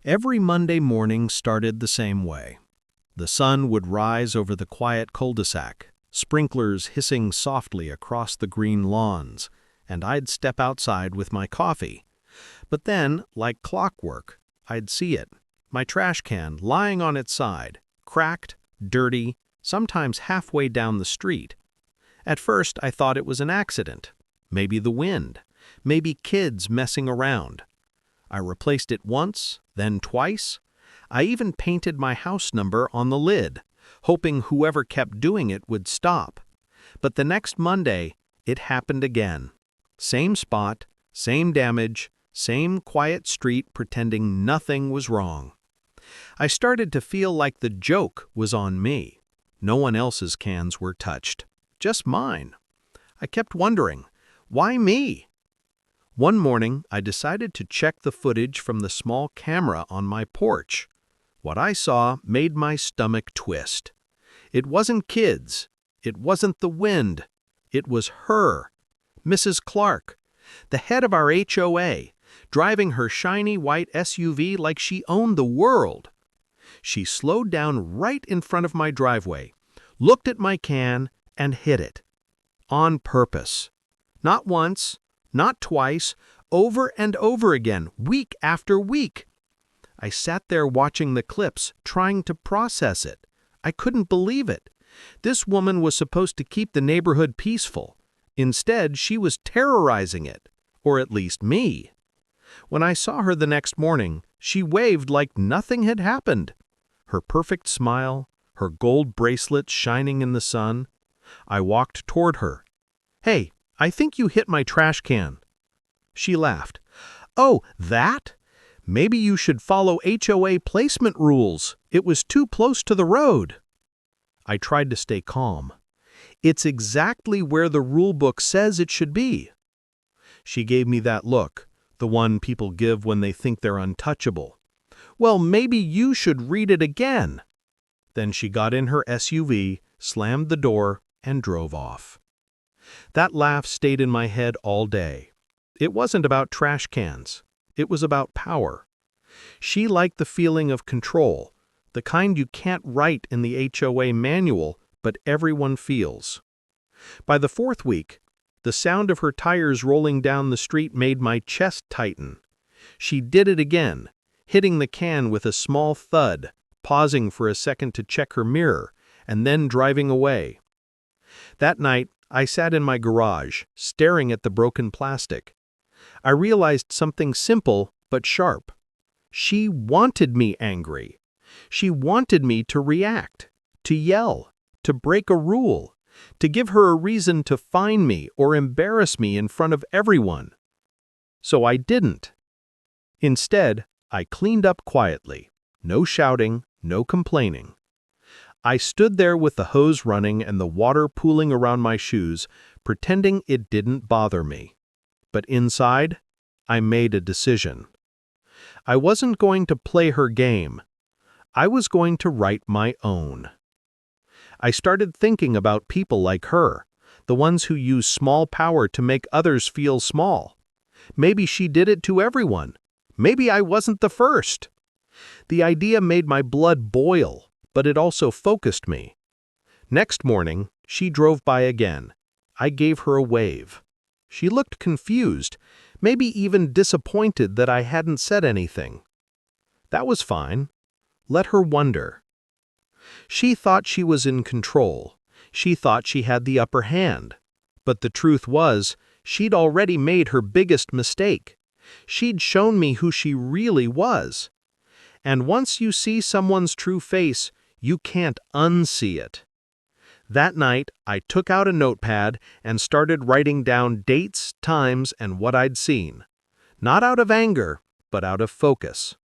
Every Monday morning started the same way. The sun would rise over the quiet cul-de-sac, sprinklers hissing softly across the green lawns, and I'd step outside with my coffee. But then, like clockwork, I'd see it, my trash can lying on its side, cracked, dirty, sometimes halfway down the street. At first I thought it was an accident, maybe the wind, maybe kids messing around. I replaced it once, then twice. I even painted my house number on the lid, hoping whoever kept doing it would stop. But the next Monday, it happened again. Same spot, same damage, same quiet street pretending nothing was wrong. I started to feel like the joke was on me. No one else's cans were touched, just mine. I kept wondering, why me? One morning, I decided to check the footage from the small camera on my porch. What I saw made my stomach twist. It wasn't kids. It wasn't the wind. It was her, Mrs. Clark, the head of our HOA, driving her shiny white SUV like she owned the world. She slowed down right in front of my driveway, looked at my can, and hit it. On purpose. Not once, not twice, over and over again, week after week. I sat there watching the clips, trying to process it. I couldn't believe it. This woman was supposed to keep the neighborhood peaceful. Instead, she was terrorizing it, or at least me. When I saw her the next morning, she waved like nothing had happened. Her perfect smile, her gold bracelet shining in the sun. I walked toward her. "Hey, I think you hit my trash can." She laughed. "Oh, that? Maybe you should follow HOA placement rules. It was too close to the road." I tried to stay calm. "It's exactly where the rule book says it should be." She gave me that look, the one people give when they think they're untouchable. "Well, maybe you should read it again." Then she got in her SUV, slammed the door, and drove off. That laugh stayed in my head all day. It wasn't about trash cans. It was about power. She liked the feeling of control, the kind you can't write in the HOA manual, but everyone feels. By the fourth week, the sound of her tires rolling down the street made my chest tighten. She did it again, hitting the can with a small thud, pausing for a second to check her mirror, and then driving away. That night, I sat in my garage, staring at the broken plastic. I realized something simple but sharp. She wanted me angry. She wanted me to react, to yell, to break a rule, to give her a reason to fine me or embarrass me in front of everyone. So I didn't. Instead, I cleaned up quietly. No shouting, no complaining. I stood there with the hose running and the water pooling around my shoes, pretending it didn't bother me. But inside, I made a decision. I wasn't going to play her game. I was going to write my own. I started thinking about people like her, the ones who use small power to make others feel small. Maybe she did it to everyone. Maybe I wasn't the first. The idea made my blood boil, but it also focused me. Next morning, she drove by again. I gave her a wave. She looked confused, maybe even disappointed that I hadn't said anything. That was fine. Let her wonder. She thought she was in control. She thought she had the upper hand. But the truth was, she'd already made her biggest mistake. She'd shown me who she really was. And once you see someone's true face, you can't unsee it. That night, I took out a notepad and started writing down dates, times, and what I'd seen. Not out of anger, but out of focus.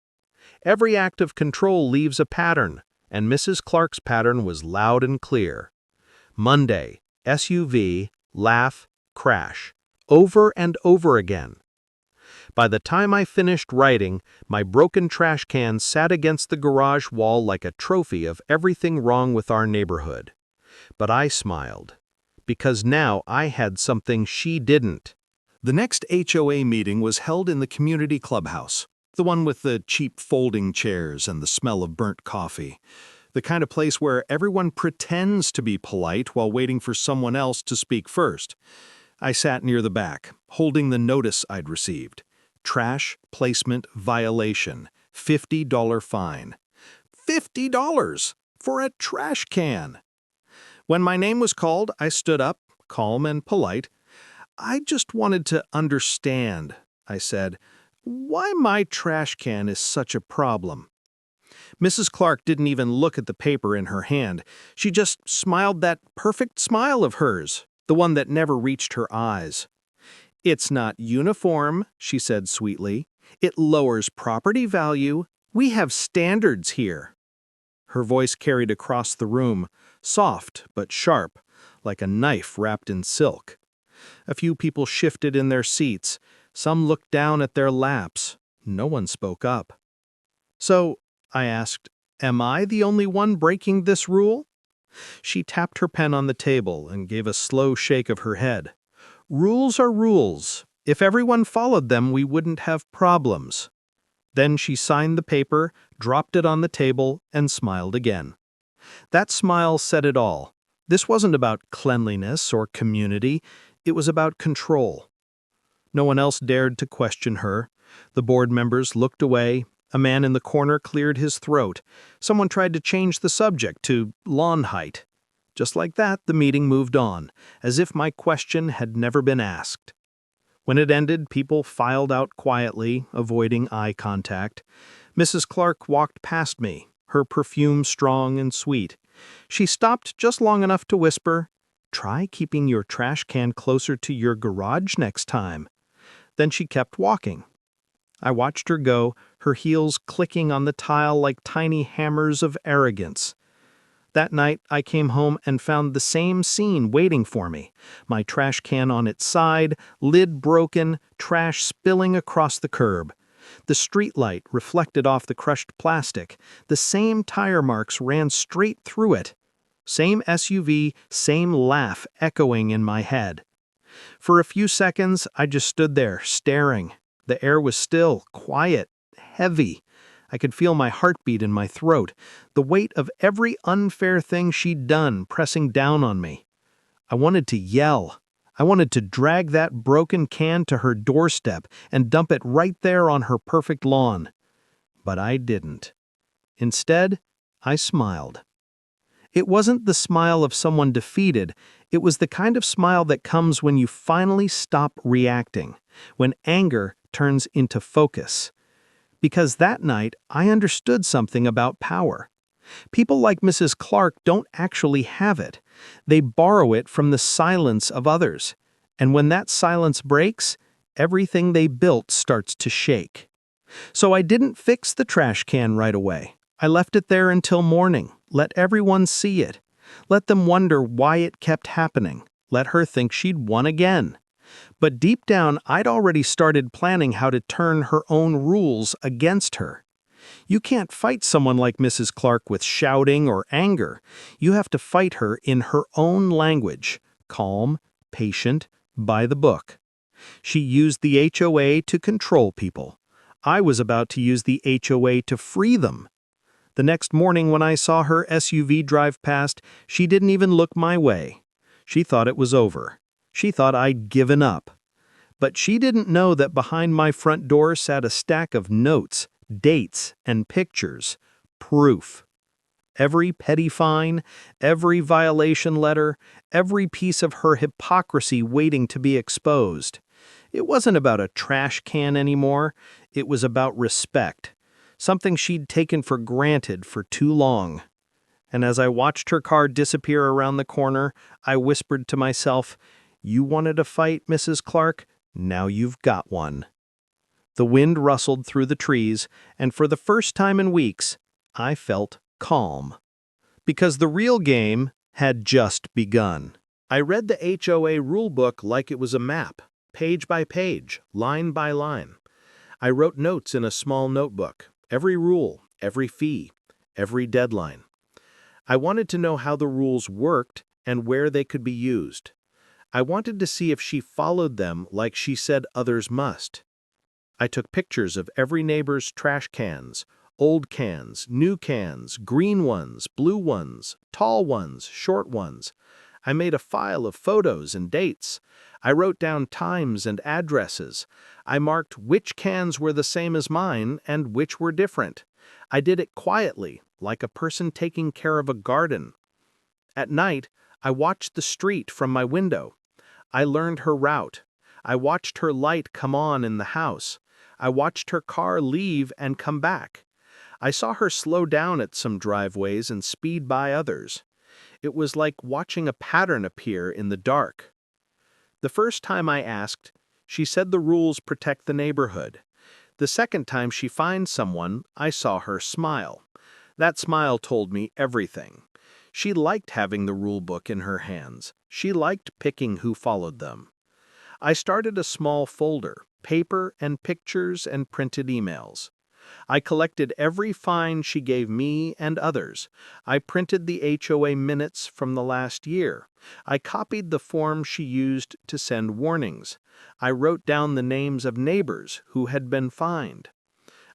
Every act of control leaves a pattern, and Mrs. Clark's pattern was loud and clear. Monday, SUV, laugh, crash. Over and over again. By the time I finished writing, my broken trash can sat against the garage wall like a trophy of everything wrong with our neighborhood. But I smiled, because now I had something she didn't. The next HOA meeting was held in the community clubhouse. The one with the cheap folding chairs and the smell of burnt coffee. The kind of place where everyone pretends to be polite while waiting for someone else to speak first. I sat near the back, holding the notice I'd received. Trash placement violation. $50 fine. $50 for a trash can! When my name was called, I stood up, calm and polite. "I just wanted to understand," I said, "why my trash can is such a problem." Mrs. Clark didn't even look at the paper in her hand. She just smiled that perfect smile of hers, the one that never reached her eyes. "It's not uniform," she said sweetly. "It lowers property value. We have standards here." Her voice carried across the room, soft but sharp, like a knife wrapped in silk. A few people shifted in their seats. Some looked down at their laps. No one spoke up. "So," I asked, "am I the only one breaking this rule?" She tapped her pen on the table and gave a slow shake of her head. "Rules are rules. If everyone followed them, we wouldn't have problems." Then she signed the paper, dropped it on the table, and smiled again. That smile said it all. This wasn't about cleanliness or community. It was about control. No one else dared to question her. The board members looked away. A man in the corner cleared his throat. Someone tried to change the subject to lawn height. Just like that, the meeting moved on, as if my question had never been asked. When it ended, people filed out quietly, avoiding eye contact. Mrs. Clark walked past me, her perfume strong and sweet. She stopped just long enough to whisper, "Try keeping your trash can closer to your garage next time." Then she kept walking. I watched her go, her heels clicking on the tile like tiny hammers of arrogance. That night, I came home and found the same scene waiting for me. My trash can on its side, lid broken, trash spilling across the curb. The streetlight reflected off the crushed plastic. The same tire marks ran straight through it. Same SUV, same laugh echoing in my head. For a few seconds, I just stood there, staring. The air was still, quiet, heavy. I could feel my heartbeat in my throat, the weight of every unfair thing she'd done pressing down on me. I wanted to yell. I wanted to drag that broken can to her doorstep and dump it right there on her perfect lawn. But I didn't. Instead, I smiled. It wasn't the smile of someone defeated. It was the kind of smile that comes when you finally stop reacting, when anger turns into focus. Because that night, I understood something about power. People like Mrs. Clark don't actually have it. They borrow it from the silence of others. And when that silence breaks, everything they built starts to shake. So I didn't fix the trash can right away. I left it there until morning. Let everyone see it. Let them wonder why it kept happening. Let her think she'd won again. But deep down, I'd already started planning how to turn her own rules against her. You can't fight someone like Mrs. Clark with shouting or anger. You have to fight her in her own language, calm, patient, by the book. She used the HOA to control people. I was about to use the HOA to free them. The next morning when I saw her SUV drive past, she didn't even look my way. She thought it was over. She thought I'd given up. But she didn't know that behind my front door sat a stack of notes, dates, and pictures. Proof. Every petty fine, every violation letter, every piece of her hypocrisy waiting to be exposed. It wasn't about a trash can anymore. It was about respect, something she'd taken for granted for too long. And as I watched her car disappear around the corner, I whispered to myself, "You wanted a fight, Mrs. Clark? Now you've got one." The wind rustled through the trees, and for the first time in weeks, I felt calm. Because the real game had just begun. I read the HOA rulebook like it was a map, page by page, line by line. I wrote notes in a small notebook, every rule, every fee, every deadline. I wanted to know how the rules worked and where they could be used. I wanted to see if she followed them like she said others must. I took pictures of every neighbor's trash cans, old cans, new cans, green ones, blue ones, tall ones, short ones. I made a file of photos and dates. I wrote down times and addresses. I marked which cans were the same as mine and which were different. I did it quietly, like a person taking care of a garden. At night, I watched the street from my window. I learned her route. I watched her light come on in the house. I watched her car leave and come back. I saw her slow down at some driveways and speed by others. It was like watching a pattern appear in the dark. The first time I asked, she said the rules protect the neighborhood. The second time she finds someone, I saw her smile. That smile told me everything. She liked having the rule book in her hands. She liked picking who followed them. I started a small folder, paper and pictures and printed emails. I collected every fine she gave me and others. I printed the HOA minutes from the last year. I copied the form she used to send warnings. I wrote down the names of neighbors who had been fined.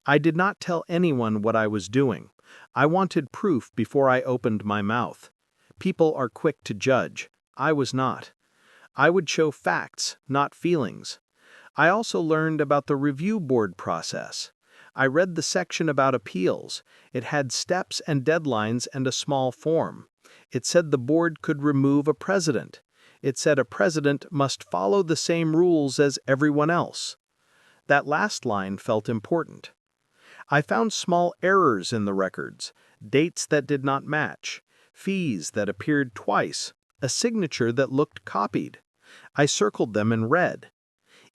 I did not tell anyone what I was doing. I wanted proof before I opened my mouth. People are quick to judge. I was not. I would show facts, not feelings. I also learned about the review board process. I read the section about appeals. It had steps and deadlines and a small form. It said the board could remove a president. It said a president must follow the same rules as everyone else. That last line felt important. I found small errors in the records, dates that did not match, fees that appeared twice, a signature that looked copied. I circled them in red.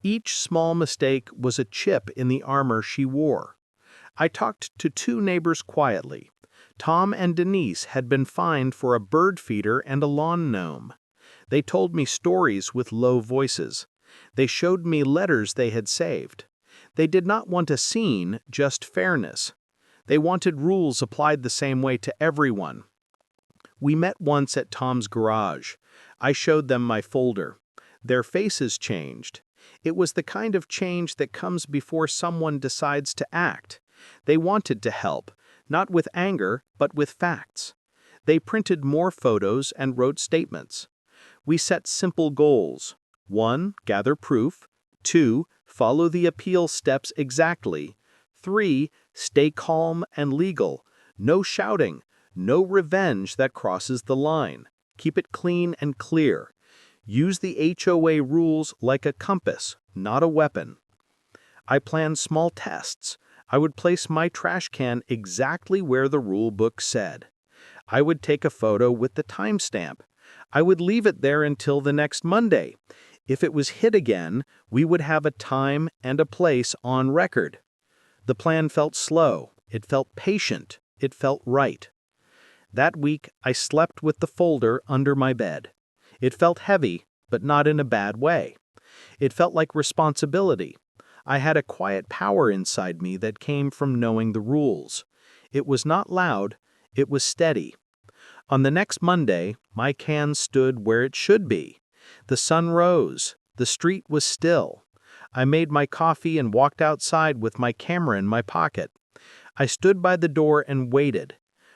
Each small mistake was a chip in the armor she wore. I talked to two neighbors quietly. Tom and Denise had been fined for a bird feeder and a lawn gnome. They told me stories with low voices. They showed me letters they had saved. They did not want a scene, just fairness. They wanted rules applied the same way to everyone. We met once at Tom's garage. I showed them my folder. Their faces changed. It was the kind of change that comes before someone decides to act. They wanted to help, not with anger, but with facts. They printed more photos and wrote statements. We set simple goals. 1. Gather proof. 2. Follow the appeal steps exactly. 3. Stay calm and legal. No shouting. No revenge that crosses the line. Keep it clean and clear. Use the HOA rules like a compass, not a weapon. I planned small tests. I would place my trash can exactly where the rule book said. I would take a photo with the timestamp. I would leave it there until the next Monday. If it was hit again, we would have a time and a place on record. The plan felt slow. It felt patient. It felt right. That week, I slept with the folder under my bed. It felt heavy, but not in a bad way. It felt like responsibility. I had a quiet power inside me that came from knowing the rules. It was not loud, it was steady. On the next Monday, my can stood where it should be. The sun rose. The street was still. I made my coffee and walked outside with my camera in my pocket. I stood by the door and waited.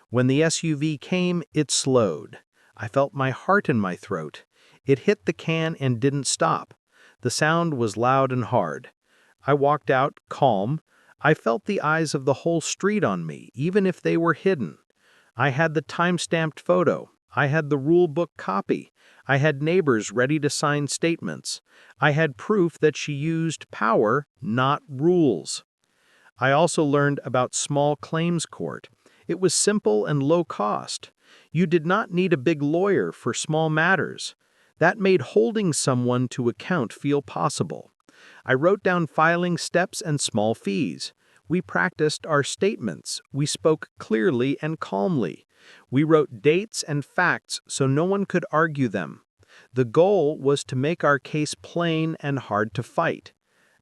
When the SUV came, it slowed. I felt my heart in my throat. It hit the can and didn't stop. The sound was loud and hard. I walked out, calm. I felt the eyes of the whole street on me, even if they were hidden. I had the time-stamped photo. I had the rule book copy. I had neighbors ready to sign statements. I had proof that she used power, not rules. I also learned about small claims court. It was simple and low cost. You did not need a big lawyer for small matters. That made holding someone to account feel possible. I wrote down filing steps and small fees. We practiced our statements. We spoke clearly and calmly. We wrote dates and facts so no one could argue them. The goal was to make our case plain and hard to fight.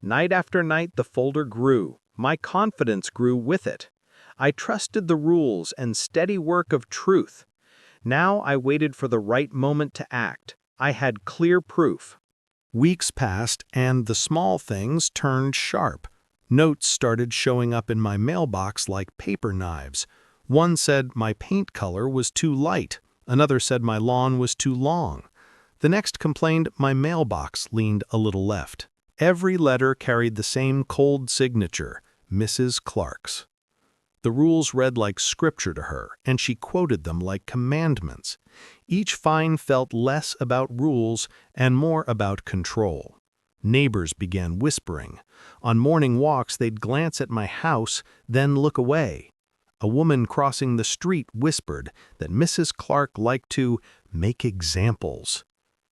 Night after night, the folder grew. My confidence grew with it. I trusted the rules and steady work of truth. Now I waited for the right moment to act. I had clear proof. Weeks passed and the small things turned sharp. Notes started showing up in my mailbox like paper knives. One said my paint color was too light. Another said my lawn was too long. The next complained my mailbox leaned a little left. Every letter carried the same cold signature, Mrs. Clark's. The rules read like scripture to her, and she quoted them like commandments. Each fine felt less about rules and more about control. Neighbors began whispering. On morning walks, they'd glance at my house, then look away. A woman crossing the street whispered that Mrs. Clark liked to make examples.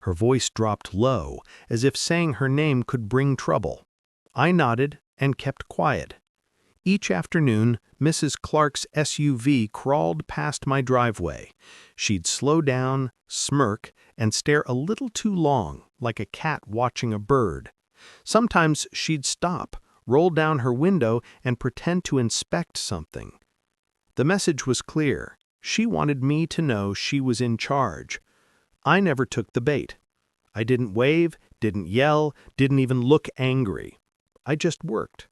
Her voice dropped low, as if saying her name could bring trouble. I nodded and kept quiet. Each afternoon, Mrs. Clark's SUV crawled past my driveway. She'd slow down, smirk, and stare a little too long, like a cat watching a bird. Sometimes she'd stop, roll down her window, and pretend to inspect something. The message was clear. She wanted me to know she was in charge. I never took the bait. I didn't wave, didn't yell, didn't even look angry. I just worked.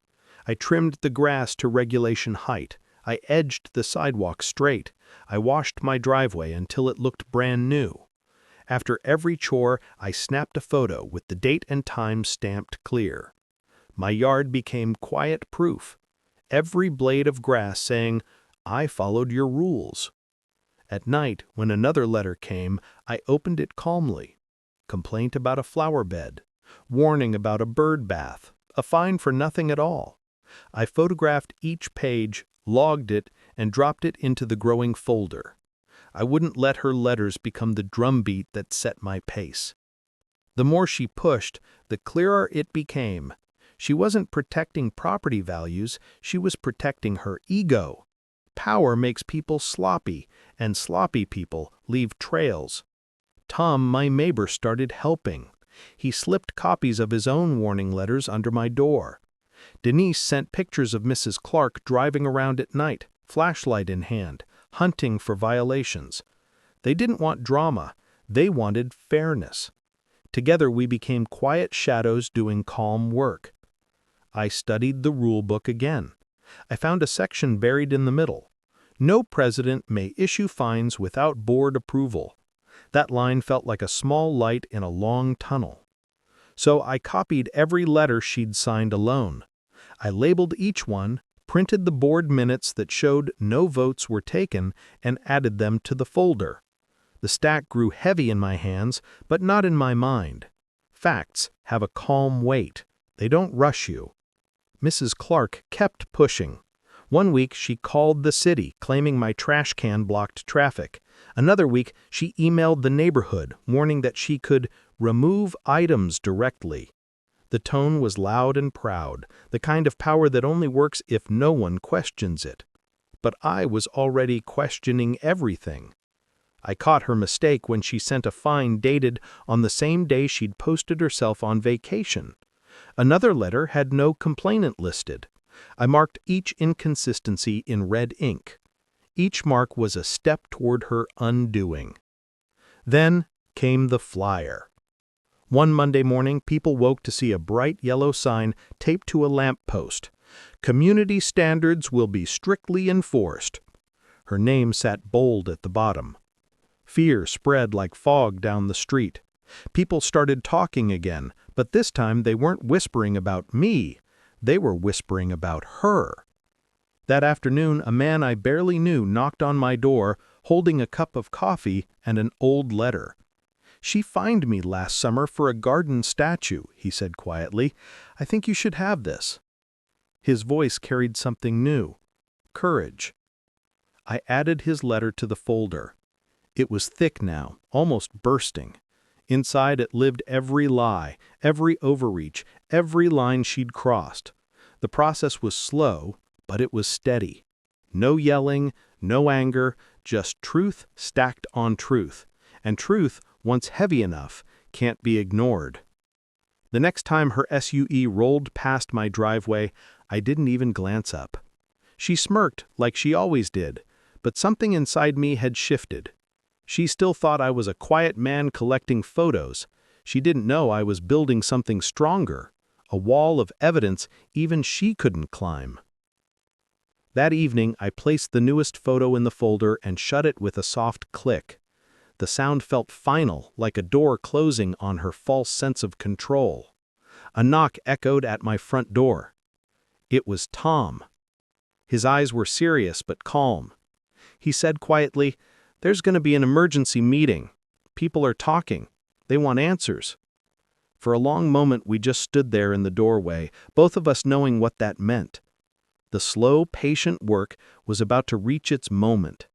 I trimmed the grass to regulation height. I edged the sidewalk straight. I washed my driveway until it looked brand new. After every chore, I snapped a photo with the date and time stamped clear. My yard became quiet-proof. Every blade of grass saying, "I followed your rules." At night, when another letter came, I opened it calmly. Complaint about a flower bed. Warning about a bird bath. A fine for nothing at all. I photographed each page, logged it, and dropped it into the growing folder. I wouldn't let her letters become the drumbeat that set my pace. The more she pushed, the clearer it became. She wasn't protecting property values, she was protecting her ego. Power makes people sloppy, and sloppy people leave trails. Tom, my neighbor, started helping. He slipped copies of his own warning letters under my door. Denise sent pictures of Mrs. Clark driving around at night, flashlight in hand, hunting for violations. They didn't want drama, they wanted fairness. Together we became quiet shadows doing calm work. I studied the rule book again. I found a section buried in the middle. No president may issue fines without board approval. That line felt like a small light in a long tunnel. So I copied every letter she'd signed alone. I labeled each one, printed the board minutes that showed no votes were taken, and added them to the folder. The stack grew heavy in my hands, but not in my mind. Facts have a calm weight. They don't rush you. Mrs. Clark kept pushing. One week she called the city, claiming my trash can blocked traffic. Another week she emailed the neighborhood, warning that she could remove items directly. The tone was loud and proud, the kind of power that only works if no one questions it. But I was already questioning everything. I caught her mistake when she sent a fine dated on the same day she'd posted herself on vacation. Another letter had no complainant listed. I marked each inconsistency in red ink. Each mark was a step toward her undoing. Then came the flyer. One Monday morning, people woke to see a bright yellow sign taped to a lamp post. Community standards will be strictly enforced. Her name sat bold at the bottom. Fear spread like fog down the street. People started talking again, but this time they weren't whispering about me. They were whispering about her. That afternoon, a man I barely knew knocked on my door, holding a cup of coffee and an old letter. "She fined me last summer for a garden statue," he said quietly. "I think you should have this." His voice carried something new. Courage. I added his letter to the folder. It was thick now, almost bursting. Inside it lived every lie, every overreach, every line she'd crossed. The process was slow, but it was steady. No yelling, no anger, just truth stacked on truth. And truth, once heavy enough, can't be ignored. The next time her SUV rolled past my driveway, I didn't even glance up. She smirked like she always did, but something inside me had shifted. She still thought I was a quiet man collecting photos. She didn't know I was building something stronger, a wall of evidence even she couldn't climb. That evening, I placed the newest photo in the folder and shut it with a soft click. The sound felt final, like a door closing on her false sense of control. A knock echoed at my front door. It was Tom. His eyes were serious but calm. He said quietly, "There's going to be an emergency meeting. People are talking. They want answers." For a long moment we just stood there in the doorway, both of us knowing what that meant. The slow, patient work was about to reach its moment.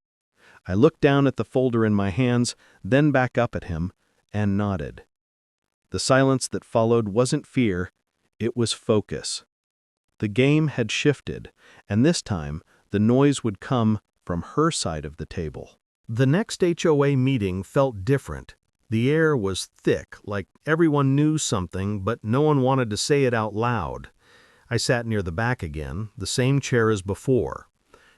I looked down at the folder in my hands, then back up at him, and nodded. The silence that followed wasn't fear, it was focus. The game had shifted, and this time the noise would come from her side of the table. The next HOA meeting felt different. The air was thick, like everyone knew something, but no one wanted to say it out loud. I sat near the back again, the same chair as before.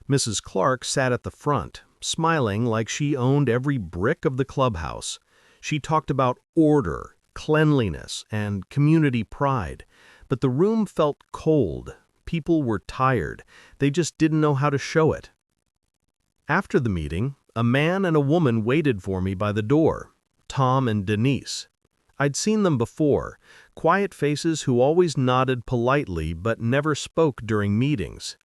Mrs. Clark sat at the front, smiling like she owned every brick of the clubhouse. She talked about order, cleanliness, and community pride. But the room felt cold. People were tired. They just didn't know how to show it. After the meeting, a man and a woman waited for me by the door. Tom and Denise. I'd seen them before, quiet faces who always nodded politely but never spoke during meetings.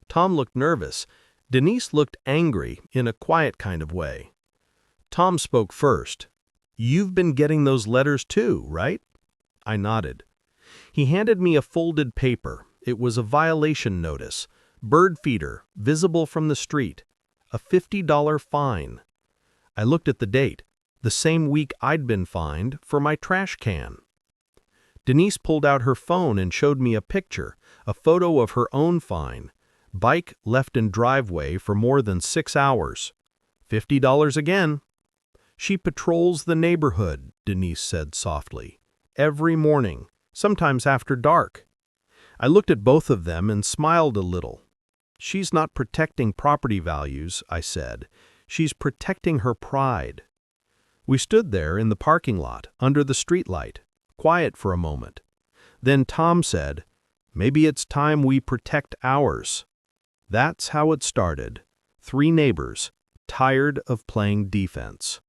Tom looked nervous. Denise looked angry in a quiet kind of way. Tom spoke first. "You've been getting those letters too, right?" I nodded. He handed me a folded paper. It was a violation notice. Bird feeder, visible from the street. A $50 fine. I looked at the date. The same week I'd been fined for my trash can. Denise pulled out her phone and showed me a picture, a photo of her own fine. Bike left in driveway for more than 6 hours. $50 again. "She patrols the neighborhood," Denise said softly. "Every morning, sometimes after dark." I looked at both of them and smiled a little. "She's not protecting property values," I said. "She's protecting her pride." We stood there in the parking lot, under the streetlight, quiet for a moment. Then Tom said, "Maybe it's time we protect ours." That's how it started. 3 neighbors, tired of playing defense.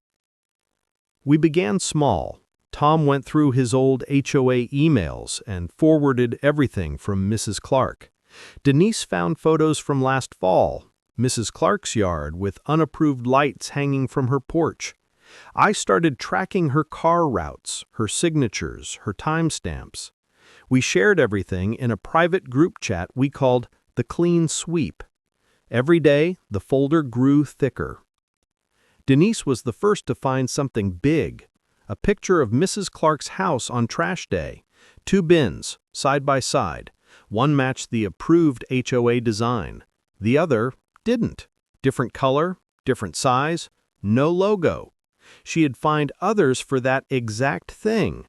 We began small. Tom went through his old HOA emails and forwarded everything from Mrs. Clark. Denise found photos from last fall, Mrs. Clark's yard with unapproved lights hanging from her porch. I started tracking her car routes, her signatures, her timestamps. We shared everything in a private group chat we called the Clean Sweep. Every day, the folder grew thicker. Denise was the first to find something big, a picture of Mrs. Clark's house on trash day. 2 bins, side by side. One matched the approved HOA design. The other didn't. Different color, different size, no logo. She had found others for that exact thing.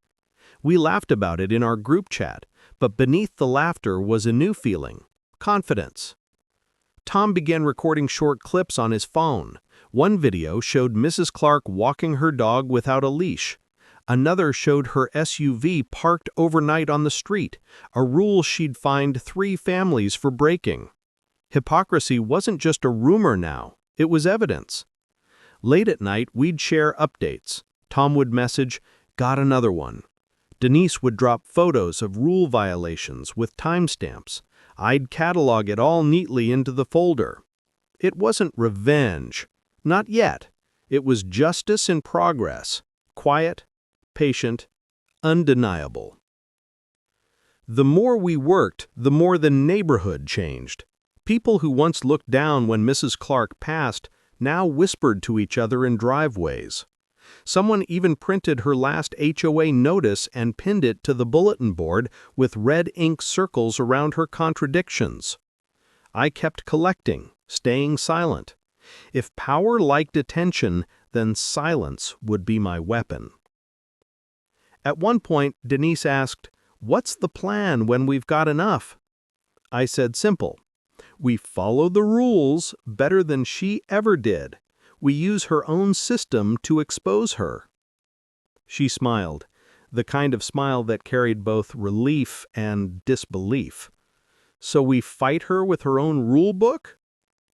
We laughed about it in our group chat, but beneath the laughter was a new feeling, confidence. Tom began recording short clips on his phone. One video showed Mrs. Clark walking her dog without a leash. Another showed her SUV parked overnight on the street, a rule she'd fined 3 families for breaking. Hypocrisy wasn't just a rumor now, it was evidence. Late at night, we'd share updates. Tom would message, "Got another one." Denise would drop photos of rule violations with timestamps. I'd catalog it all neatly into the folder. It wasn't revenge. Not yet. It was justice in progress. Quiet, patient, undeniable. The more we worked, the more the neighborhood changed. People who once looked down when Mrs. Clark passed now whispered to each other in driveways. Someone even printed her last HOA notice and pinned it to the bulletin board with red ink circles around her contradictions. I kept collecting, staying silent. If power liked attention, then silence would be my weapon. At one point, Denise asked, "What's the plan when we've got enough?" I said simple. We follow the rules better than she ever did. We use her own system to expose her. She smiled. the kind of smile that carried both relief and disbelief. "So we fight her with her own rule book?"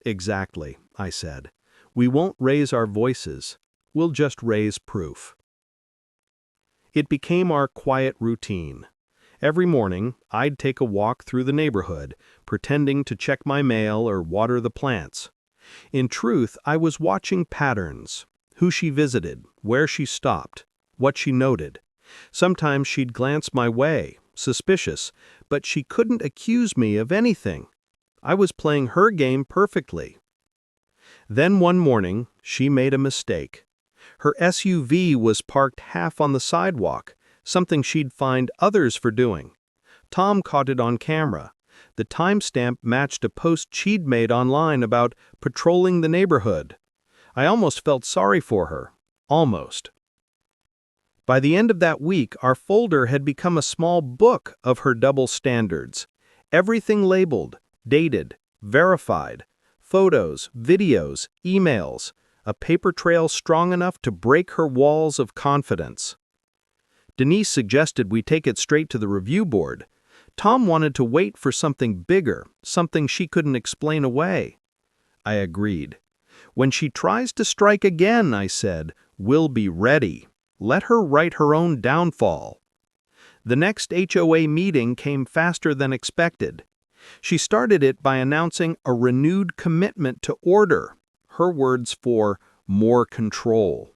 "Exactly," I said. "We won't raise our voices. We'll just raise proof." It became our quiet routine. Every morning, I'd take a walk through the neighborhood, pretending to check my mail or water the plants. In truth, I was watching patterns: who she visited, where she stopped, what she noted. Sometimes she'd glance my way, suspicious, but she couldn't accuse me of anything. I was playing her game perfectly. Then one morning, she made a mistake. Her SUV was parked half on the sidewalk, something she'd fined others for doing. Tom caught it on camera. The timestamp matched a post she'd made online about patrolling the neighborhood. I almost felt sorry for her. Almost. By the end of that week, our folder had become a small book of her double standards. Everything labeled, dated, verified. Photos, videos, emails. A paper trail strong enough to break her walls of confidence. Denise suggested we take it straight to the review board. Tom wanted to wait for something bigger, something she couldn't explain away. I agreed. "When she tries to strike again," I said, "we'll be ready. Let her write her own downfall." The next HOA meeting came faster than expected. She started it by announcing a renewed commitment to order, her words for more control.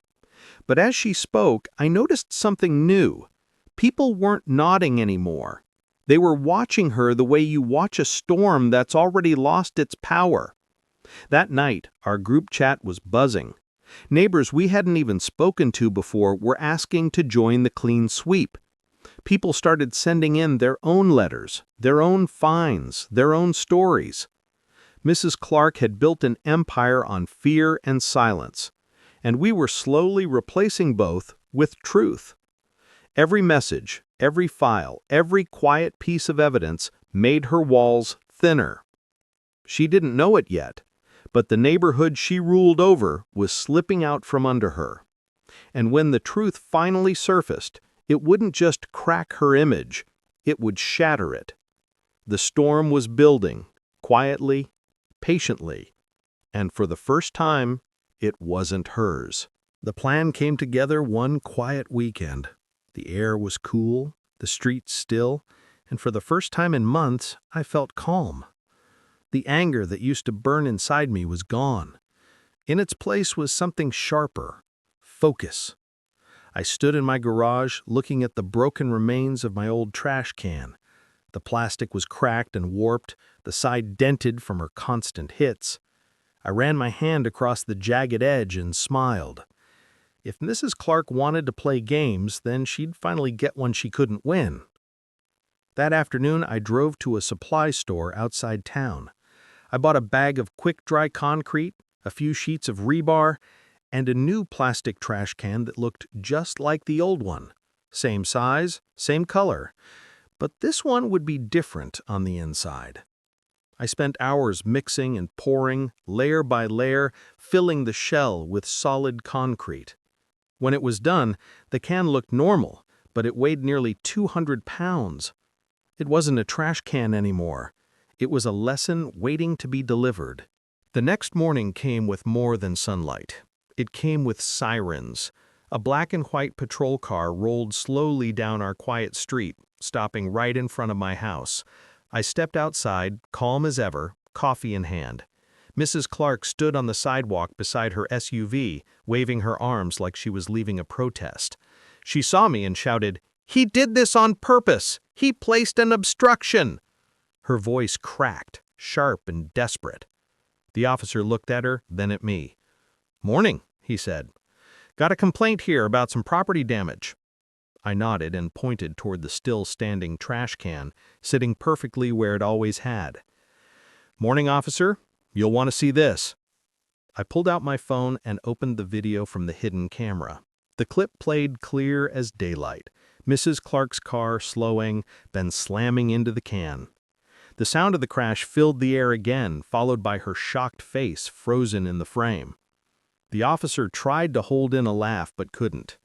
But as she spoke, I noticed something new. People weren't nodding anymore. They were watching her the way you watch a storm that's already lost its power. That night, our group chat was buzzing. Neighbors we hadn't even spoken to before were asking to join the clean sweep. People started sending in their own letters, their own finds, their own stories. Mrs. Clark had built an empire on fear and silence, and we were slowly replacing both with truth. Every message, every file, every quiet piece of evidence made her walls thinner. She didn't know it yet, but the neighborhood she ruled over was slipping out from under her. And when the truth finally surfaced, it wouldn't just crack her image, it would shatter it. The storm was building, quietly, patiently, and for the first time, it wasn't hers. The plan came together one quiet weekend. The air was cool, the streets still, and for the first time in months, I felt calm. The anger that used to burn inside me was gone. In its place was something sharper: focus. I stood in my garage looking at the broken remains of my old trash can. The plastic was cracked and warped, the side dented from her constant hits. I ran my hand across the jagged edge and smiled. If Mrs. Clark wanted to play games, then she'd finally get one she couldn't win. That afternoon, I drove to a supply store outside town. I bought a bag of quick-dry concrete, a few sheets of rebar, and a new plastic trash can that looked just like the old one. Same size, same color, but this one would be different on the inside. I spent hours mixing and pouring, layer by layer, filling the shell with solid concrete. When it was done, the can looked normal, but it weighed nearly 200 pounds. It wasn't a trash can anymore. It was a lesson waiting to be delivered. The next morning came with more than sunlight. It came with sirens. A black and white patrol car rolled slowly down our quiet street, stopping right in front of my house. I stepped outside, calm as ever, coffee in hand. Mrs. Clark stood on the sidewalk beside her SUV, waving her arms like she was leaving a protest. She saw me and shouted, "He did this on purpose! He placed an obstruction!" Her voice cracked, sharp and desperate. The officer looked at her, then at me. "Morning," he said. "Got a complaint here about some property damage." I nodded and pointed toward the still-standing trash can, sitting perfectly where it always had. "Morning, officer. You'll want to see this." I pulled out my phone and opened the video from the hidden camera. The clip played clear as daylight. Mrs. Clark's car slowing, then slamming into the can. The sound of the crash filled the air again, followed by her shocked face frozen in the frame. The officer tried to hold in a laugh but couldn't.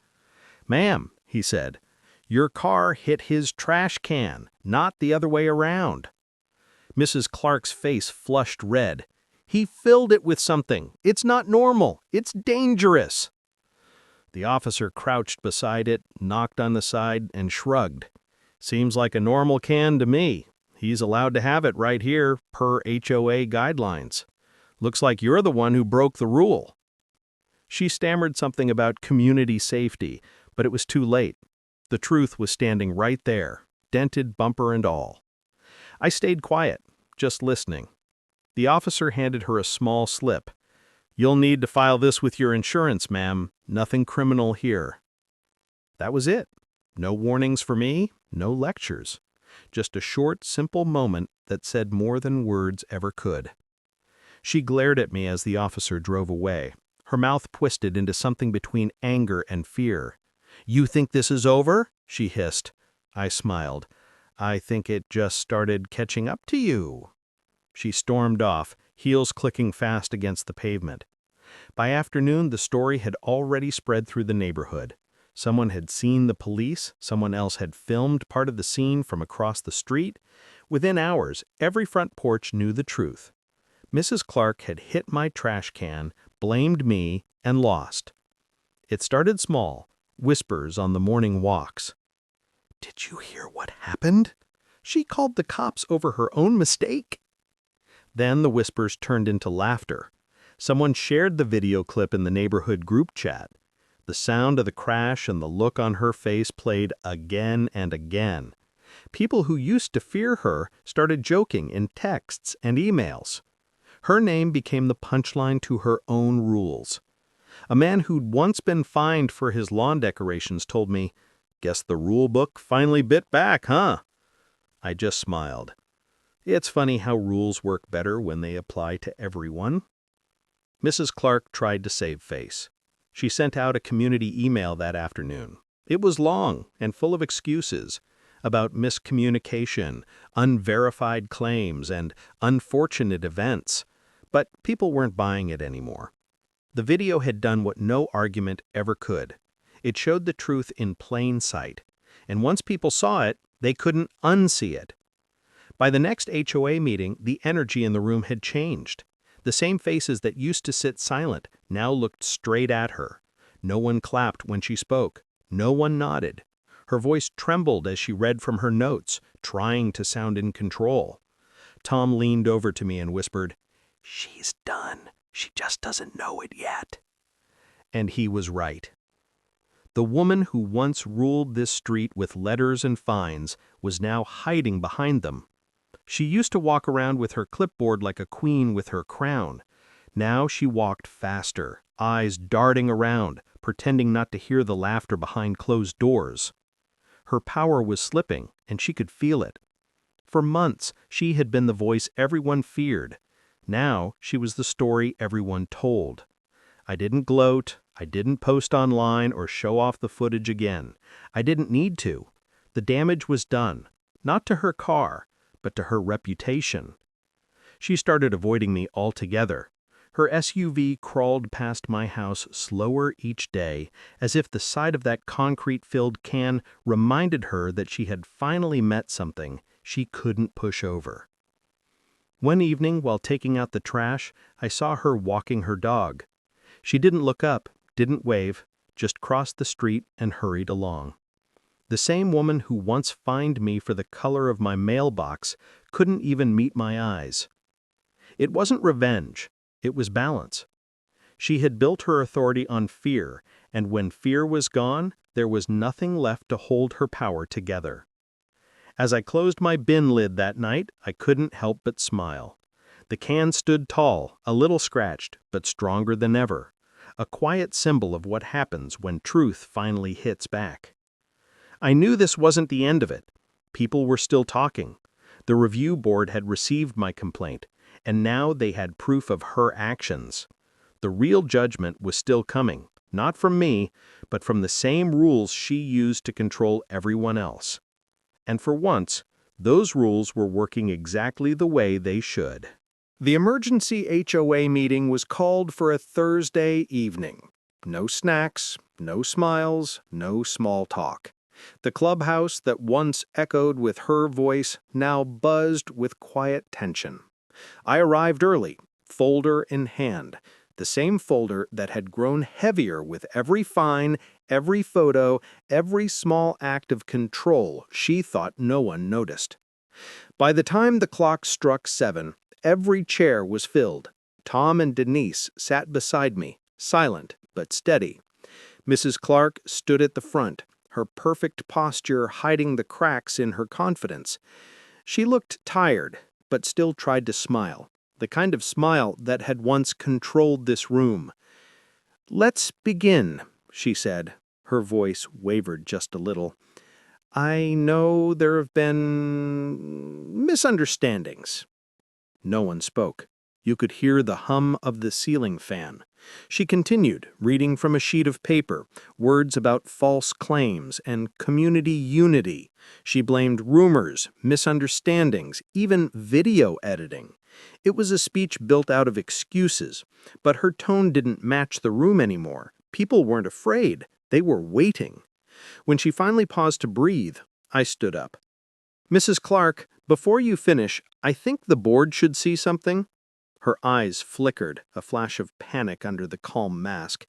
"Ma'am," he said, Your car hit his trash can, not the other way around. Mrs. Clark's face flushed red. He filled it with something. It's not normal. It's dangerous. The officer crouched beside it, knocked on the side, and shrugged. Seems like a normal can to me. He's allowed to have it right here, per HOA guidelines. Looks like you're the one who broke the rule. She stammered something about community safety, but it was too late. The truth was standing right there, dented bumper and all. I stayed quiet, just listening. The officer handed her a small slip. "You'll need to file this with your insurance, ma'am. Nothing criminal here." That was it. No warnings for me, no lectures. Just a short, simple moment that said more than words ever could. She glared at me as the officer drove away, her mouth twisted into something between anger and fear. "You think this is over?" she hissed. I smiled. "I think it just started catching up to you." She stormed off, heels clicking fast against the pavement. By afternoon, the story had already spread through the neighborhood. Someone had seen the police, someone else had filmed part of the scene from across the street. Within hours, every front porch knew the truth. Mrs. Clark had hit my trash can, blamed me, and lost. It started small, whispers on the morning walks. "Did you hear what happened? She called the cops over her own mistake." Then the whispers turned into laughter. Someone shared the video clip in the neighborhood group chat. The sound of the crash and the look on her face played again and again. People who used to fear her started joking in texts and emails. Her name became the punchline to her own rules. A man who'd once been fined for his lawn decorations told me, "Guess the rule book finally bit back, huh?" I just smiled. It's funny how rules work better when they apply to everyone. Mrs. Clark tried to save face. She sent out a community email that afternoon. It was long and full of excuses about miscommunication, unverified claims, and unfortunate events. But people weren't buying it anymore. The video had done what no argument ever could. It showed the truth in plain sight. And once people saw it, they couldn't unsee it. By the next HOA meeting, the energy in the room had changed. The same faces that used to sit silent now looked straight at her. No one clapped when she spoke. No one nodded. Her voice trembled as she read from her notes, trying to sound in control. Tom leaned over to me and whispered, "She's done. She just doesn't know it yet." And he was right. The woman who once ruled this street with letters and fines was now hiding behind them. She used to walk around with her clipboard like a queen with her crown. Now she walked faster, eyes darting around, pretending not to hear the laughter behind closed doors. Her power was slipping, and she could feel it. For months, she had been the voice everyone feared. Now she was the story everyone told. I didn't gloat, I didn't post online or show off the footage again. I didn't need to. The damage was done, not to her car, but to her reputation. She started avoiding me altogether. Her SUV crawled past my house slower each day, as if the sight of that concrete-filled can reminded her that she had finally met something she couldn't push over. One evening, while taking out the trash, I saw her walking her dog. She didn't look up, didn't wave, just crossed the street and hurried along. The same woman who once fined me for the color of my mailbox couldn't even meet my eyes. It wasn't revenge, it was balance. She had built her authority on fear, and when fear was gone, there was nothing left to hold her power together. As I closed my bin lid that night, I couldn't help but smile. The can stood tall, a little scratched, but stronger than ever. A quiet symbol of what happens when truth finally hits back. I knew this wasn't the end of it. People were still talking. The review board had received my complaint, and now they had proof of her actions. The real judgment was still coming, not from me, but from the same rules she used to control everyone else. And for once, those rules were working exactly the way they should. The emergency HOA meeting was called for a Thursday evening. No snacks, no smiles, no small talk. The clubhouse that once echoed with her voice now buzzed with quiet tension. I arrived early, folder in hand, the same folder that had grown heavier with every fine, every photo, every small act of control she thought no one noticed. By the time the clock struck 7, every chair was filled. Tom and Denise sat beside me, silent but steady. Mrs. Clark stood at the front, her perfect posture hiding the cracks in her confidence. She looked tired, but still tried to smile, the kind of smile that had once controlled this room. "Let's begin," she said. Her voice wavered just a little. "I know there have been misunderstandings." No one spoke. You could hear the hum of the ceiling fan. She continued, reading from a sheet of paper, words about false claims and community unity. She blamed rumors, misunderstandings, even video editing. It was a speech built out of excuses, but her tone didn't match the room anymore. People weren't afraid. They were waiting. When she finally paused to breathe, I stood up. "Mrs. Clark, before you finish, I think the board should see something." Her eyes flickered, a flash of panic under the calm mask.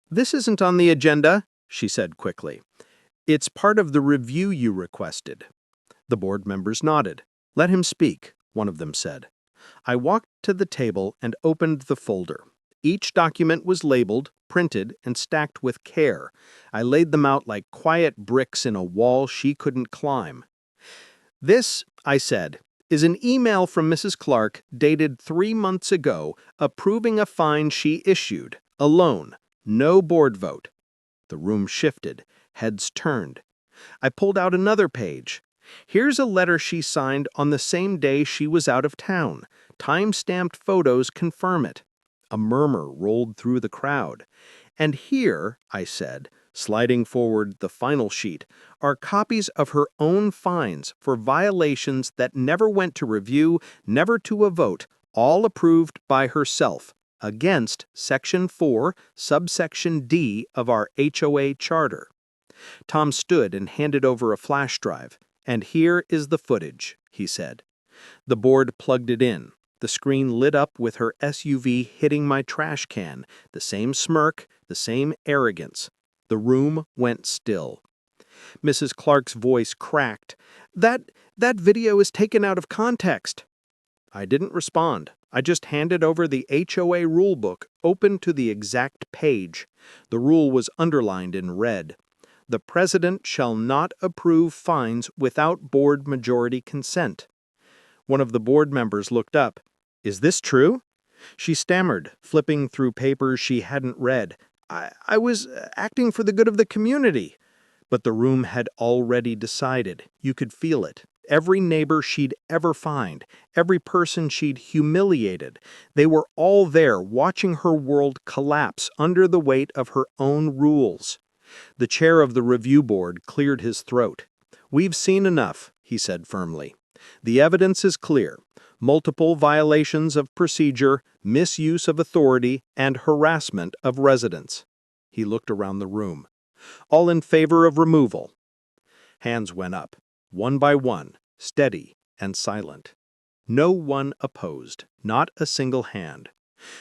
"This isn't on the agenda," she said quickly. "It's part of the review you requested." The board members nodded. "Let him speak," one of them said. I walked to the table and opened the folder. Each document was labeled, printed, and stacked with care. I laid them out like quiet bricks in a wall she couldn't climb. "This," I said, "is an email from Mrs. Clark dated 3 months ago approving a fine she issued, alone, no board vote." The room shifted, heads turned. I pulled out another page. "Here's a letter she signed on the same day she was out of town. Time-stamped photos confirm it." A murmur rolled through the crowd. "And here," I said, sliding forward the final sheet, "are copies of her own fines for violations that never went to review, never to a vote, all approved by herself, against Section 4, subsection D of our HOA charter." Tom stood and handed over a flash drive. "And here is the footage," he said. The board plugged it in. The screen lit up with her SUV hitting my trash can, the same smirk, the same arrogance. The room went still. Mrs. Clark's voice cracked. That video is taken out of context." I didn't respond. I just handed over the HOA rulebook, open to the exact page. The rule was underlined in red. "The president shall not approve fines without board majority consent." One of the board members looked up. "Is this true?" She stammered, flipping through papers she hadn't read. I was acting for the good of the community." But the room had already decided. You could feel it. Every neighbor she'd ever find, every person she'd humiliated, they were all there watching her world collapse under the weight of her own rules. The chair of the review board cleared his throat. "We've seen enough," he said firmly. "The evidence is clear. Multiple violations of procedure, misuse of authority, and harassment of residents." He looked around the room. "All in favor of removal?" Hands went up, one by one, steady and silent. No one opposed, not a single hand.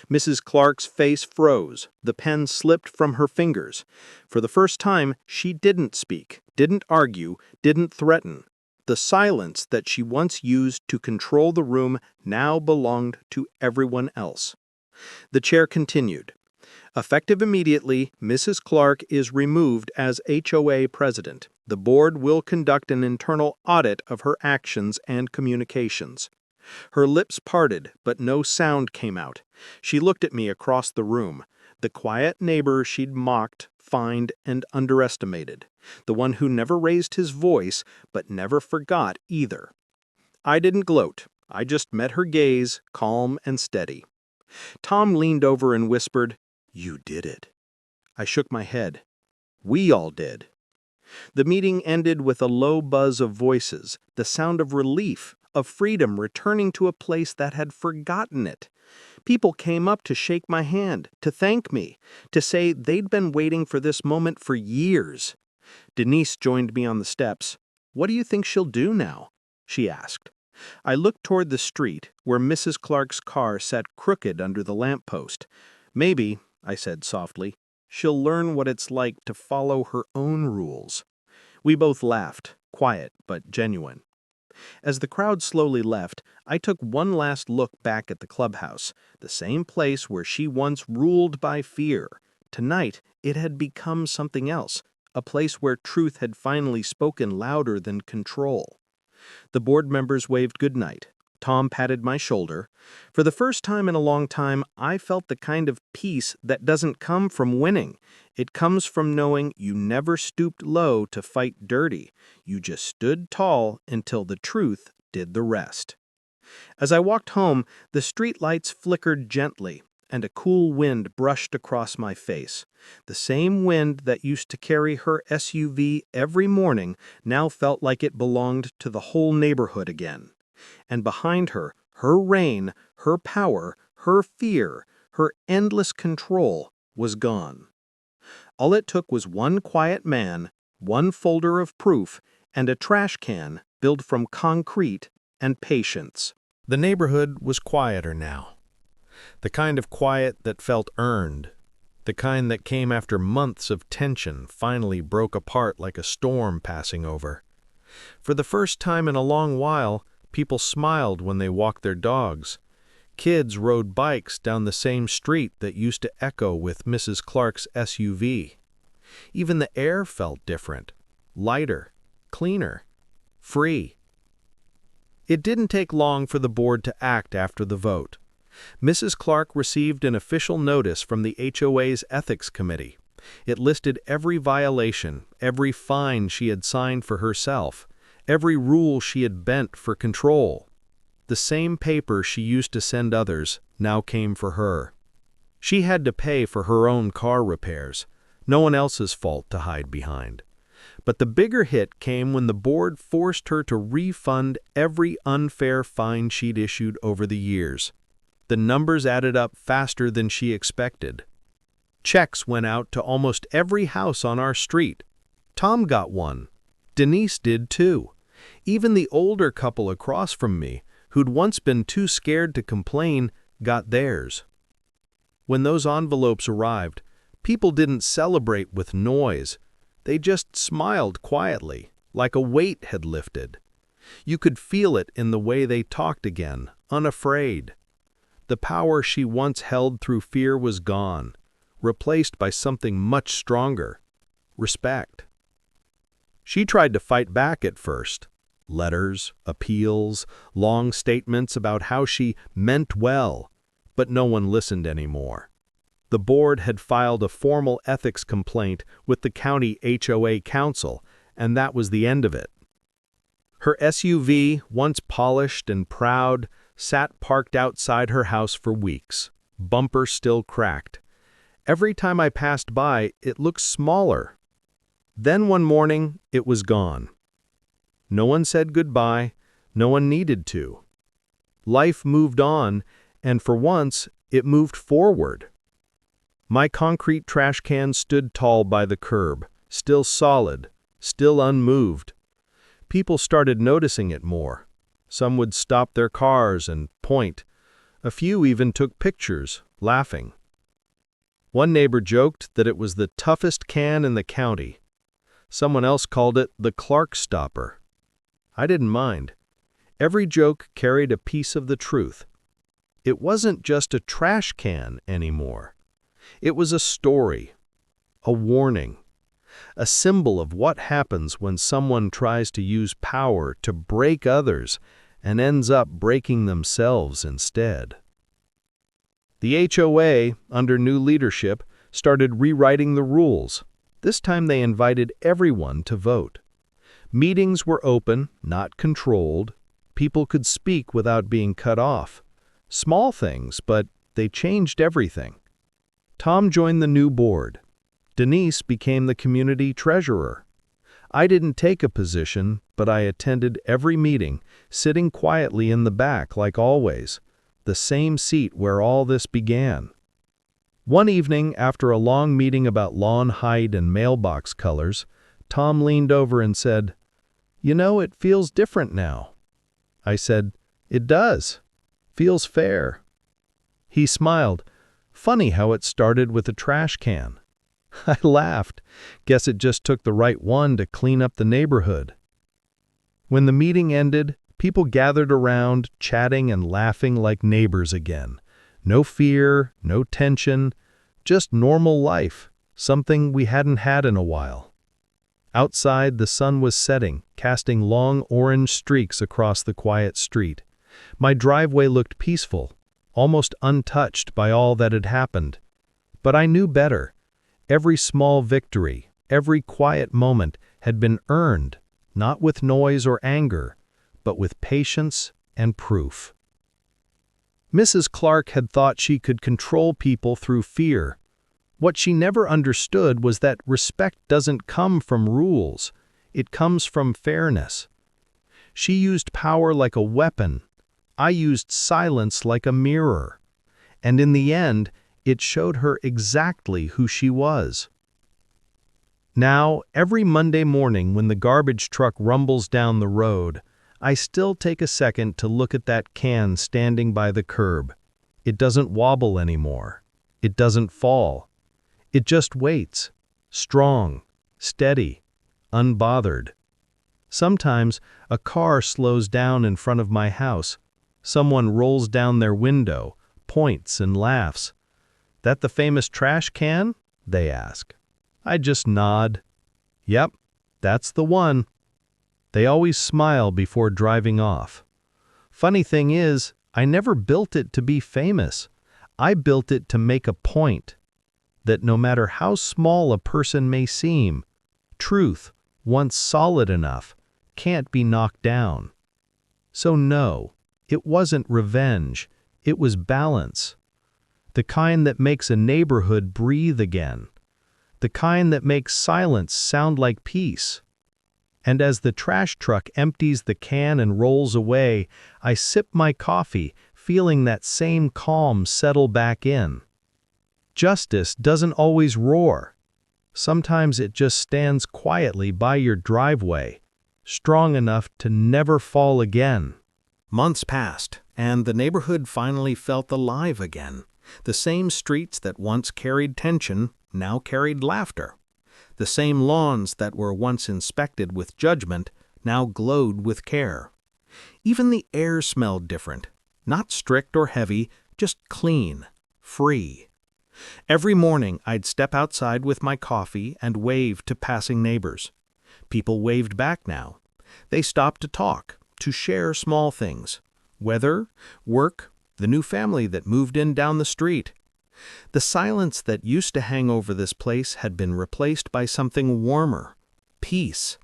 Mrs. Clark's face froze. The pen slipped from her fingers. For the first time, she didn't speak, didn't argue, didn't threaten. The silence that she once used to control the room now belonged to everyone else. The chair continued. "Effective immediately, Mrs. Clark is removed as HOA president. The board will conduct an internal audit of her actions and communications." Her lips parted, but no sound came out. She looked at me across the room. The quiet neighbor she'd mocked, fined, and underestimated. The one who never raised his voice, but never forgot either. I didn't gloat. I just met her gaze, calm and steady. Tom leaned over and whispered, "You did it." I shook my head. "We all did." The meeting ended with a low buzz of voices, the sound of relief, of freedom returning to a place that had forgotten it. People came up to shake my hand, to thank me, to say they'd been waiting for this moment for years. Denise joined me on the steps. "What do you think she'll do now?" she asked. I looked toward the street, where Mrs. Clark's car sat crooked under the lamppost. "Maybe," I said softly, "she'll learn what it's like to follow her own rules." We both laughed, quiet but genuine. As the crowd slowly left, I took one last look back at the clubhouse, the same place where she once ruled by fear. Tonight, it had become something else, a place where truth had finally spoken louder than control. The board members waved goodnight. Tom patted my shoulder. For the first time in a long time, I felt the kind of peace that doesn't come from winning. It comes from knowing you never stooped low to fight dirty. You just stood tall until the truth did the rest. As I walked home, the street lights flickered gently, and a cool wind brushed across my face. The same wind that used to carry her SUV every morning now felt like it belonged to the whole neighborhood again. And behind her, her reign, her power, her fear, her endless control was gone. All it took was one quiet man, one folder of proof, and a trash can built from concrete and patience. The neighborhood was quieter now. The kind of quiet that felt earned. The kind that came after months of tension finally broke apart like a storm passing over. For the first time in a long while, people smiled when they walked their dogs. Kids rode bikes down the same street that used to echo with Mrs. Clark's SUV. Even the air felt different, lighter, cleaner, free. It didn't take long for the board to act after the vote. Mrs. Clark received an official notice from the HOA's Ethics Committee. It listed every violation, every fine she had signed for herself, every rule she had bent for control. The same paper she used to send others now came for her. She had to pay for her own car repairs, no one else's fault to hide behind. But the bigger hit came when the board forced her to refund every unfair fine she'd issued over the years. The numbers added up faster than she expected. Checks went out to almost every house on our street. Tom got one. Denise did too. Even the older couple across from me, who'd once been too scared to complain, got theirs. When those envelopes arrived, people didn't celebrate with noise. They just smiled quietly, like a weight had lifted. You could feel it in the way they talked again, unafraid. The power she once held through fear was gone, replaced by something much stronger: respect. She tried to fight back at first. Letters, appeals, long statements about how she meant well, but no one listened anymore. The board had filed a formal ethics complaint with the county HOA council, and that was the end of it. Her SUV, once polished and proud, sat parked outside her house for weeks, bumper still cracked. Every time I passed by, it looked smaller. Then one morning, it was gone. No one said goodbye, no one needed to. Life moved on, and for once, it moved forward. My concrete trash can stood tall by the curb, still solid, still unmoved. People started noticing it more. Some would stop their cars and point. A few even took pictures, laughing. One neighbor joked that it was the toughest can in the county. Someone else called it the Clark Stopper. I didn't mind. Every joke carried a piece of the truth. It wasn't just a trash can anymore. It was a story, a warning, a symbol of what happens when someone tries to use power to break others and ends up breaking themselves instead. The HOA, under new leadership, started rewriting the rules. This time they invited everyone to vote. Meetings were open, not controlled. People could speak without being cut off. Small things, but they changed everything. Tom joined the new board. Denise became the community treasurer. I didn't take a position, but I attended every meeting, sitting quietly in the back like always, the same seat where all this began. One evening, after a long meeting about lawn height and mailbox colors, Tom leaned over and said, "You know, it feels different now." I said, "It does. Feels fair." He smiled. "Funny how it started with a trash can." I laughed. Guess it just took the right one to clean up the neighborhood. When the meeting ended, people gathered around, chatting and laughing like neighbors again. No fear, no tension, just normal life, something we hadn't had in a while. Outside, the sun was setting, casting long orange streaks across the quiet street. My driveway looked peaceful, almost untouched by all that had happened. But I knew better. Every small victory, every quiet moment had been earned, not with noise or anger, but with patience and proof. Mrs. Clark had thought she could control people through fear. What she never understood was that respect doesn't come from rules, it comes from fairness. She used power like a weapon. I used silence like a mirror. And in the end, it showed her exactly who she was. Now, every Monday morning when the garbage truck rumbles down the road, I still take a second to look at that can standing by the curb. It doesn't wobble anymore. It doesn't fall. It just waits, strong, steady, unbothered. Sometimes a car slows down in front of my house. Someone rolls down their window, points and laughs. "That the famous trash can?" they ask. I just nod. "Yep, that's the one." They always smile before driving off. Funny thing is, I never built it to be famous. I built it to make a point. That no matter how small a person may seem, truth, once solid enough, can't be knocked down. So no, it wasn't revenge, it was balance. The kind that makes a neighborhood breathe again. The kind that makes silence sound like peace. And as the trash truck empties the can and rolls away, I sip my coffee, feeling that same calm settle back in. Justice doesn't always roar. Sometimes it just stands quietly by your driveway, strong enough to never fall again. Months passed, and the neighborhood finally felt alive again. The same streets that once carried tension now carried laughter. The same lawns that were once inspected with judgment now glowed with care. Even the air smelled different, not strict or heavy, just clean, free. Every morning I'd step outside with my coffee and wave to passing neighbors. People waved back now. They stopped to talk, to share small things. Weather, work, the new family that moved in down the street. The silence that used to hang over this place had been replaced by something warmer, peace.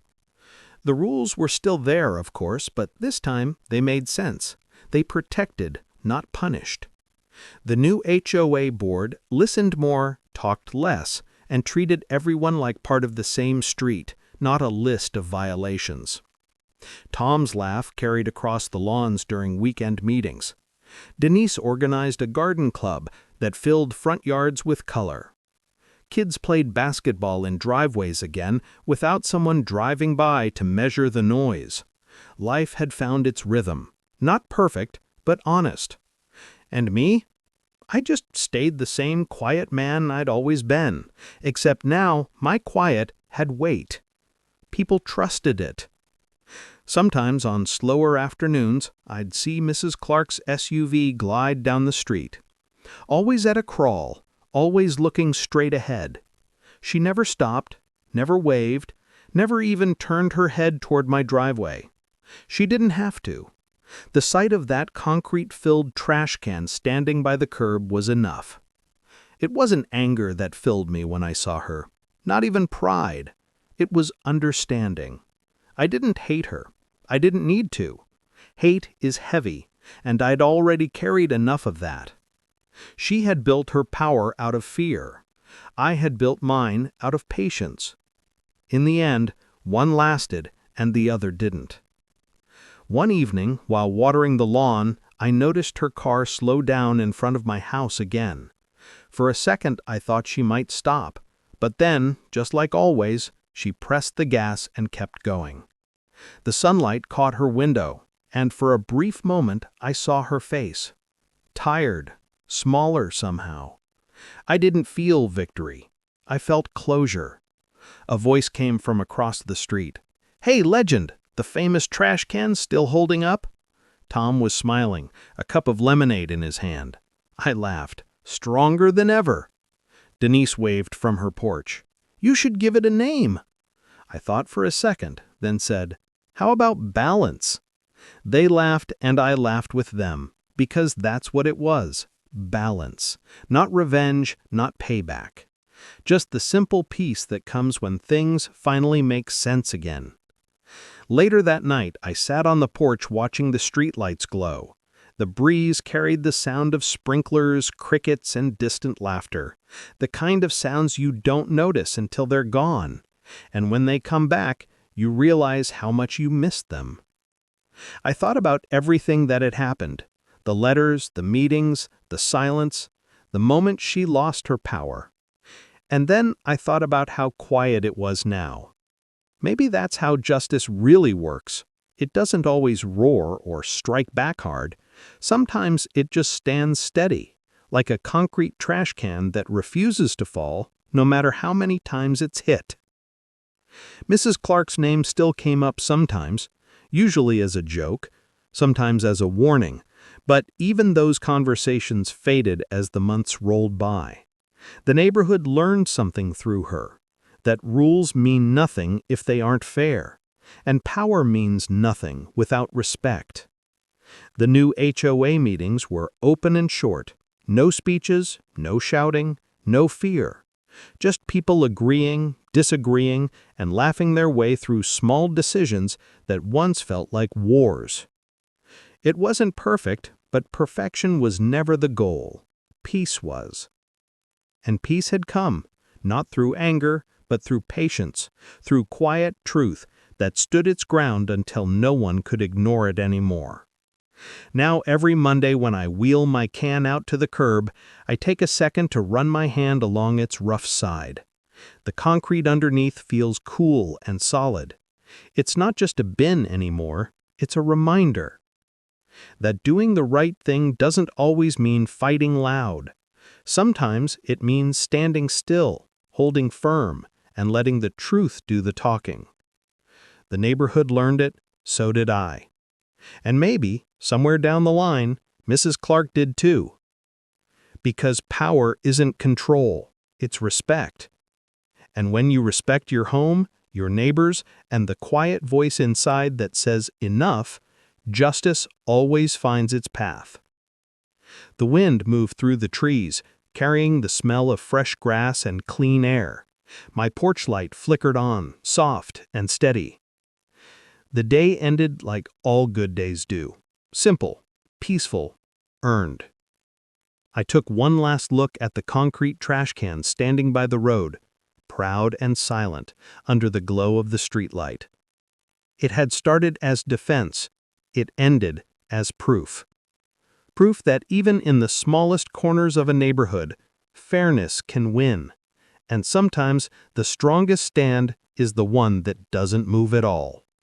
The rules were still there, of course, but this time they made sense. They protected, not punished. The new HOA board listened more, talked less, and treated everyone like part of the same street, not a list of violations. Tom's laugh carried across the lawns during weekend meetings. Denise organized a garden club that filled front yards with color. Kids played basketball in driveways again without someone driving by to measure the noise. Life had found its rhythm, not perfect, but honest. And me? I just stayed the same quiet man I'd always been, except now my quiet had weight. People trusted it. Sometimes on slower afternoons, I'd see Mrs. Clark's SUV glide down the street. Always at a crawl, always looking straight ahead. She never stopped, never waved, never even turned her head toward my driveway. She didn't have to. The sight of that concrete-filled trash can standing by the curb was enough. It wasn't anger that filled me when I saw her, not even pride. It was understanding. I didn't hate her. I didn't need to. Hate is heavy, and I'd already carried enough of that. She had built her power out of fear. I had built mine out of patience. In the end, one lasted and the other didn't. One evening, while watering the lawn, I noticed her car slow down in front of my house again. For a second I thought she might stop, but then, just like always, She pressed the gas and kept going. The sunlight caught her window, and for a brief moment I saw her face. Tired, smaller somehow. I didn't feel victory. I felt closure. A voice came from across the street. "Hey, legend! The famous trash can still holding up?" Tom was smiling, a cup of lemonade in his hand. I laughed. "Stronger than ever." Denise waved from her porch. "You should give it a name." I thought for a second, then said, "How about balance?" They laughed and I laughed with them, because that's what it was. Balance. Not revenge, not payback. Just the simple peace that comes when things finally make sense again. Later that night, I sat on the porch watching the streetlights glow. The breeze carried the sound of sprinklers, crickets, and distant laughter. The kind of sounds you don't notice until they're gone. And when they come back, you realize how much you missed them. I thought about everything that had happened. The letters, the meetings, the silence, the moment she lost her power. And then I thought about how quiet it was now. Maybe that's how justice really works. It doesn't always roar or strike back hard. Sometimes it just stands steady, like a concrete trash can that refuses to fall, no matter how many times it's hit. Mrs. Clark's name still came up sometimes, usually as a joke, sometimes as a warning, but even those conversations faded as the months rolled by. The neighborhood learned something through her, that rules mean nothing if they aren't fair, and power means nothing without respect. The new HOA meetings were open and short, no speeches, no shouting, no fear. Just people agreeing, disagreeing, and laughing their way through small decisions that once felt like wars. It wasn't perfect, but perfection was never the goal. Peace was. And peace had come, not through anger, but through patience, through quiet truth that stood its ground until no one could ignore it anymore. Now every Monday when I wheel my can out to the curb, I take a second to run my hand along its rough side. The concrete underneath feels cool and solid. It's not just a bin anymore, it's a reminder that doing the right thing doesn't always mean fighting loud. Sometimes it means standing still, holding firm, and letting the truth do the talking. The neighborhood learned it, so did I. And maybe, somewhere down the line, Mrs. Clark did too. Because power isn't control, it's respect. And when you respect your home, your neighbors, and the quiet voice inside that says enough, justice always finds its path. The wind moved through the trees, carrying the smell of fresh grass and clean air. My porch light flickered on, soft and steady. The day ended like all good days do. Simple, peaceful, earned. I took one last look at the concrete trash can standing by the road, proud and silent, under the glow of the streetlight. It had started as defense. It ended as proof. Proof that even in the smallest corners of a neighborhood, fairness can win. And sometimes the strongest stand is the one that doesn't move at all.